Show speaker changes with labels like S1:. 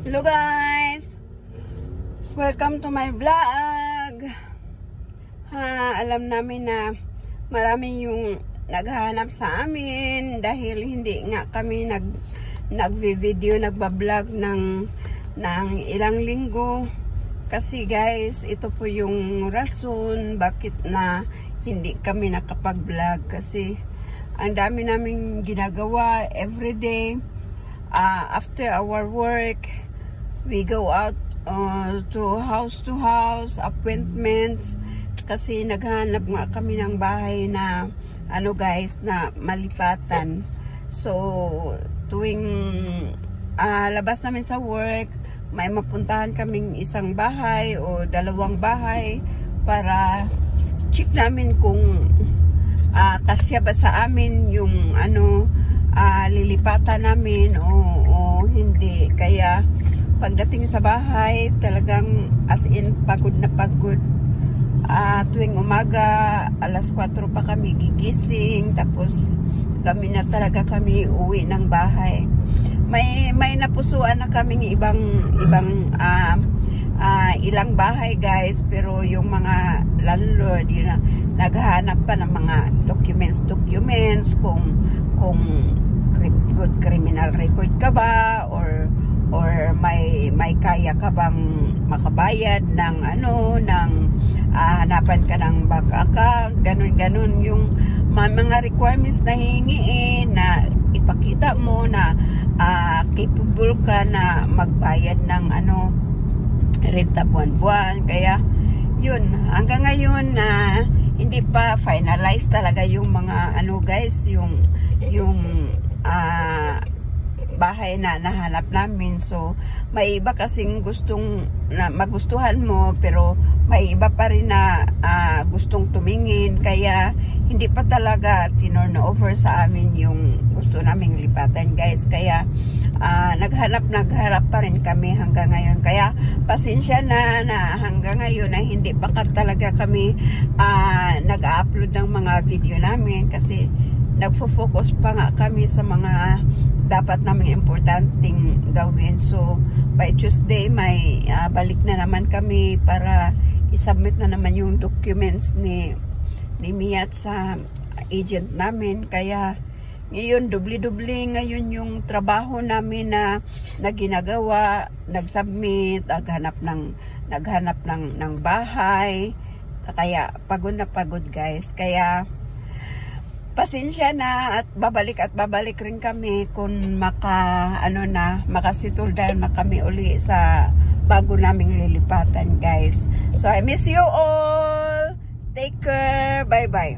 S1: Hello guys! Welcome to my vlog! Alam namin na marami yung naghahanap sa amin dahil hindi nga kami nagvi-video, nagbablog ng ilang linggo. Kasi guys, ito po yung rason bakit na hindi kami nakapag-vlog. Kasi ang dami naming ginagawa everyday. After our work, we go out to house appointments kasi naghanap nga kami ng bahay na guys, na malipatan. So tuwing labas namin sa work, may mapuntahan kaming isang bahay o dalawang bahay para check namin kung kasya ba sa amin yung lilipatan namin o hindi. Kaya pagdating sa bahay, talagang as in pagod na pagod. Tuwing umaga, alas 4 pa kami gigising, tapos kami uwi ng bahay. May napusuan na kaming ilang bahay guys, pero yung mga landlord yun na naghahanap pa ng mga documents kung good criminal record ka ba or may kaya ka bang makabayad ng hanapan ka ng bank account, ganun yung mga requirements na hingiin na ipakita mo na capable ka na magbayad ng renta buwan-buwan. Kaya yun, hanggang ngayon na hindi pa finalize talaga yung mga guys, yung bahay na nahanap namin. So may iba kasing magustuhan mo, pero may iba pa rin na gustong tumingin, kaya hindi pa talaga tinurn over sa amin yung gusto naming lipatan guys. Kaya nagharap pa rin kami hanggang ngayon. Kaya pasensya na hanggang ngayon na hindi pa talaga kami nag-upload ng mga video namin, kasi nagfo-focus pa nga kami sa mga dapat naming importanteng gawin. So by Tuesday may balik na naman kami para isubmit na naman yung documents ni Mia sa agent namin. Kaya ngayon doble-doble ngayon yung trabaho namin na ginagawa, nagsubmit, naghanap ng bahay. Kaya pagod na pagod guys. Kaya pasensya na, at babalik rin kami kung makasitol na kami uli sa bago naming lilipatan guys. So I miss you all. Take care. Bye bye.